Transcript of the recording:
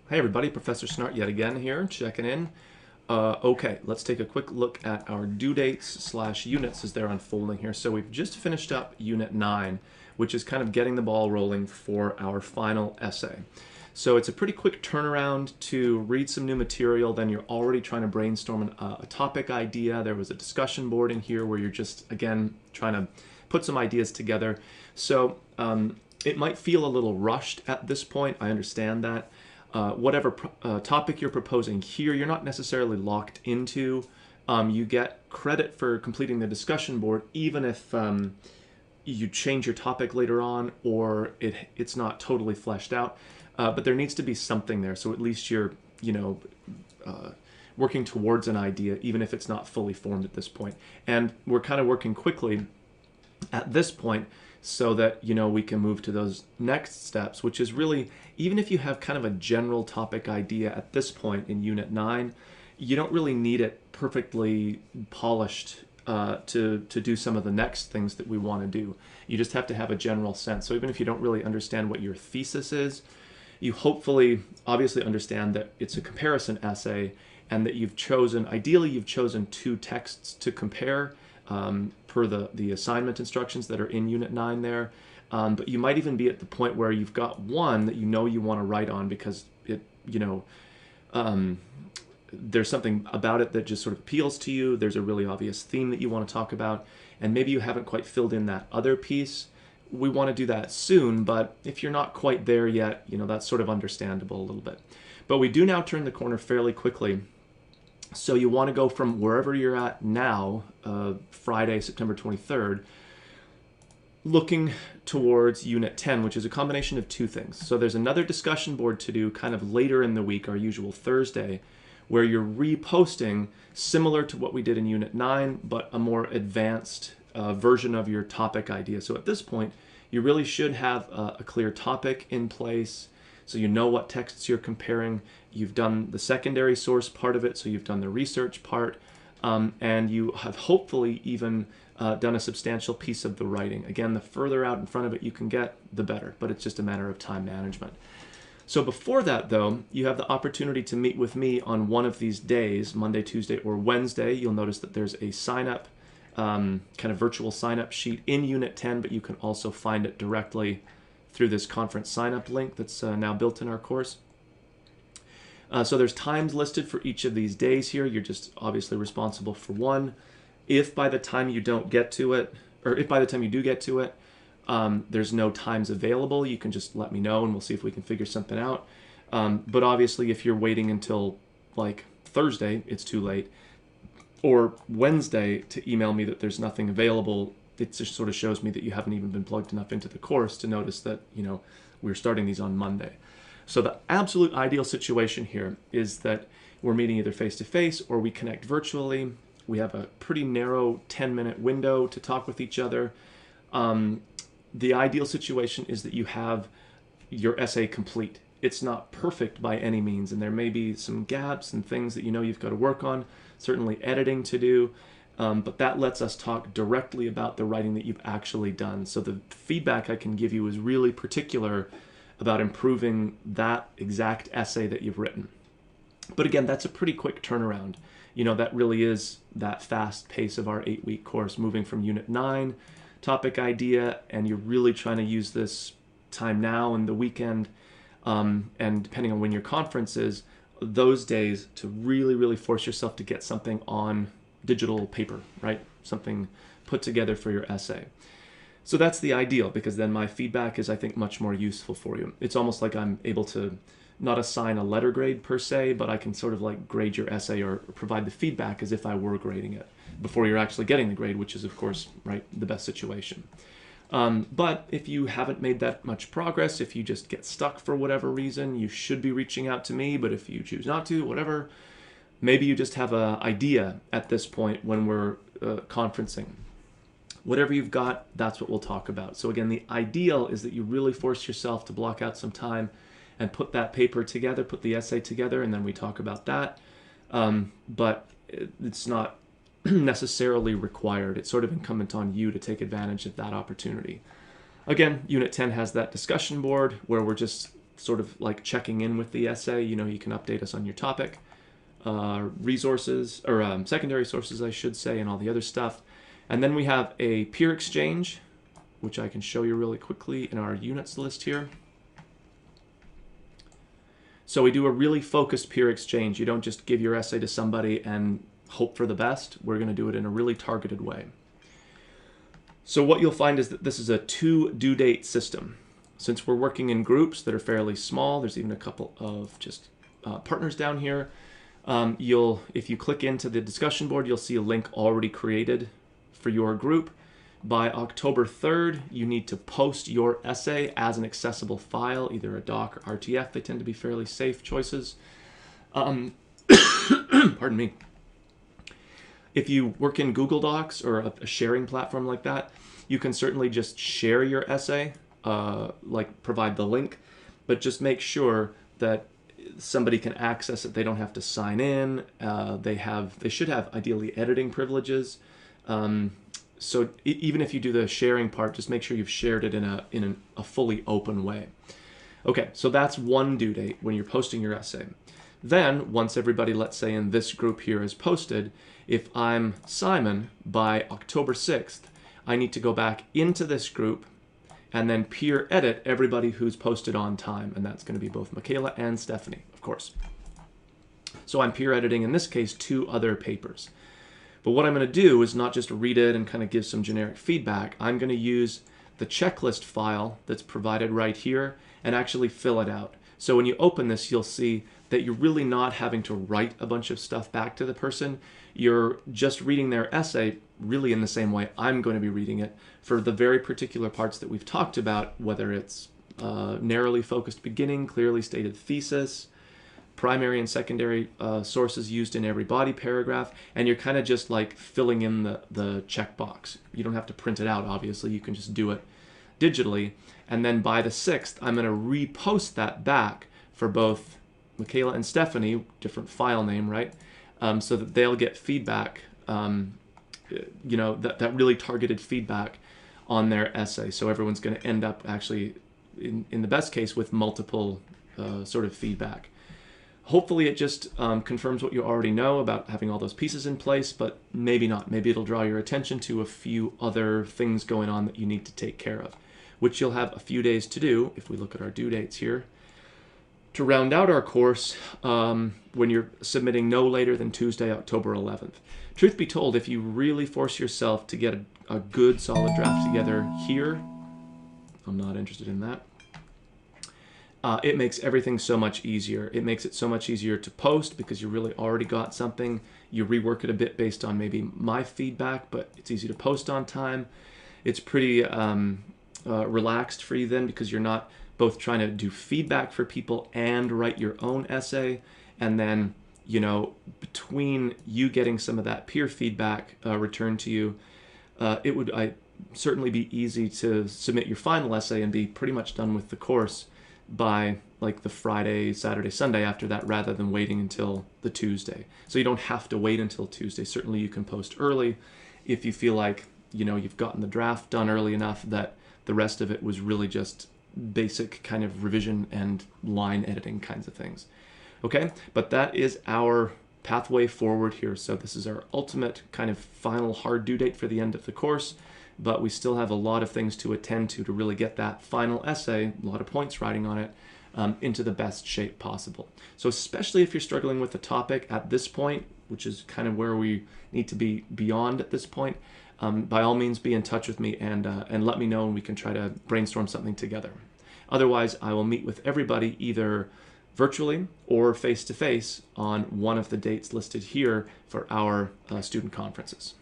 Hey everybody, Professor Snart yet again here, checking in. Okay, let's take a quick look at our due dates slash units as they're unfolding here. So we've just finished up Unit 9, which is kind of getting the ball rolling for our final essay. So it's a pretty quick turnaround to read some new material, then you're already trying to brainstorm a topic idea. There was a discussion board in here where you're just, again, trying to put some ideas together. So it might feel a little rushed at this point, I understand that. Whatever topic you're proposing here, you're not necessarily locked into. You get credit for completing the discussion board, even if you change your topic later on or it's not totally fleshed out. But there needs to be something there, so at least you're, working towards an idea, even if it's not fully formed at this point. And we're kind of working quickly at this point so that we can move to those next steps, which is really, even if you have kind of a general topic idea at this point in Unit 9, you don't really need it perfectly polished to do some of the next things that we want to do. You just have to have a general sense. So even if you don't really understand what your thesis is, you hopefully obviously understand that it's a comparison essay and that ideally you've chosen two texts to compare per the assignment instructions that are in Unit 9 there. But you might even be at the point where you've got one that you want to write on because there's something about it that just sort of appeals to you. There's a really obvious theme that you want to talk about, and maybe you haven't quite filled in that other piece. We want to do that soon, but if you're not quite there yet, that's sort of understandable a little bit. But we do now turn the corner fairly quickly. So you want to go from wherever you're at now, Friday, September 23rd, looking towards Unit 10, which is a combination of two things. So there's another discussion board to do kind of later in the week, our usual Thursday, where you're reposting similar to what we did in Unit 9, but a more advanced version of your topic idea. So at this point, you really should have a clear topic in place, so you know what texts you're comparing. You've done the secondary source part of it, so you've done the research part, and you have hopefully even done a substantial piece of the writing. Again, the further out in front of it you can get, the better, but it's just a matter of time management. So before that, though, you have the opportunity to meet with me on one of these days, Monday, Tuesday, or Wednesday. You'll notice that there's a sign-up, kind of virtual sign-up sheet in Unit 10, but you can also find it directly through this conference sign-up link that's now built in our course. So there's times listed for each of these days here. You're just obviously responsible for one. If by the time you don't get to it, or if by the time you do get to it, there's no times available, you can just let me know and we'll see if we can figure something out. But obviously if you're waiting until like Thursday, it's too late, or Wednesday to email me that there's nothing available, it just sort of shows me that you haven't even been plugged enough into the course to notice that, we're starting these on Monday. So the absolute ideal situation here is that we're meeting either face-to-face or we connect virtually. We have a pretty narrow 10-minute window to talk with each other. The ideal situation is that you have your essay complete. It's not perfect by any means, and there may be some gaps and things that you've got to work on, certainly editing to do, but that lets us talk directly about the writing that you've actually done. So the feedback I can give you is really particular about improving that exact essay that you've written. But again, that's a pretty quick turnaround. That really is that fast pace of our 8-week course, moving from Unit 9, topic idea, and you're really trying to use this time now and the weekend, and depending on when your conference is, those days to really, really force yourself to get something on digital paper, right? Something put together for your essay. So that's the ideal, because then my feedback is, I think, much more useful for you. It's almost like I'm able to not assign a letter grade per se, but I can sort of like grade your essay or provide the feedback as if I were grading it before you're actually getting the grade, which is, of course, right, the best situation. But if you haven't made that much progress, if you just get stuck for whatever reason, you should be reaching out to me, but if you choose not to, whatever, maybe you just have an idea at this point when we're conferencing. Whatever you've got, that's what we'll talk about. So again, the ideal is that you really force yourself to block out some time and put that paper together, put the essay together, and then we talk about that. But it's not necessarily required. It's sort of incumbent on you to take advantage of that opportunity. Again, Unit 10 has that discussion board where we're just sort of like checking in with the essay. You know, you can update us on your topic, resources, or secondary sources, I should say, and all the other stuff. And then we have a peer exchange, which I can show you really quickly in our units list here. So we do a really focused peer exchange. You don't just give your essay to somebody and hope for the best. We're going to do it in a really targeted way. So what you'll find is that this is a 2 due date system. Since we're working in groups that are fairly small, there's even a couple of just partners down here. If you click into the discussion board, you'll see a link already created for your group. By October 3rd, you need to post your essay as an accessible file, either a doc or RTF. They tend to be fairly safe choices. Pardon me. If you work in Google Docs or a sharing platform like that, you can certainly just share your essay, like provide the link, but just make sure that somebody can access it. They don't have to sign in. They should have ideally editing privileges. So even if you do the sharing part, just make sure you've shared it in a fully open way. Okay, so that's one due date when you're posting your essay. Then, once everybody, let's say in this group here, is posted, if I'm Simon, by October 6th, I need to go back into this group and then peer edit everybody who's posted on time. And that's going to be both Michaela and Stephanie, of course. So I'm peer editing, in this case, 2 other papers. But what I'm going to do is not just read it and kind of give some generic feedback. I'm going to use the checklist file that's provided right here and actually fill it out. So when you open this, you'll see that you're really not having to write a bunch of stuff back to the person. You're just reading their essay really in the same way I'm going to be reading it for the very particular parts that we've talked about, whether it's narrowly focused beginning, clearly stated thesis, primary and secondary sources used in every body paragraph, and you're kind of just like filling in the checkbox. You don't have to print it out, obviously. You can just do it digitally. And then by the 6th, I'm going to repost that back for both Michaela and Stephanie, different file name, right? So that they'll get feedback, you know, that really targeted feedback on their essay. So everyone's going to end up actually, in the best case, with multiple sort of feedback. Hopefully it just confirms what you already know about having all those pieces in place, but maybe not. Maybe it'll draw your attention to a few other things going on that you need to take care of, which you'll have a few days to do if we look at our due dates here. To round out our course, when you're submitting no later than Tuesday, October 11th. Truth be told, if you really force yourself to get a good solid draft together here, I'm not interested in that. It makes everything so much easier. It makes it so much easier to post because you really already got something. You rework it a bit based on maybe my feedback, but it's easy to post on time. It's pretty relaxed for you then because you're not both trying to do feedback for people and write your own essay. And then, you know, between you getting some of that peer feedback returned to you, it would certainly be easy to submit your final essay and be pretty much done with the course by like the Friday, Saturday, Sunday after that, rather than waiting until the Tuesday. So you don't have to wait until Tuesday. Certainly you can post early if you feel like, you know, you've gotten the draft done early enough that the rest of it was really just basic kind of revision and line editing kinds of things. Okay, but that is our pathway forward here. So this is our ultimate kind of final hard due date for the end of the course, but we still have a lot of things to attend to really get that final essay, a lot of points riding on it, into the best shape possible. So especially if you're struggling with the topic at this point, which is kind of where we need to be beyond at this point, by all means be in touch with me and let me know and we can try to brainstorm something together. Otherwise, I will meet with everybody either virtually or face-to-face on one of the dates listed here for our student conferences.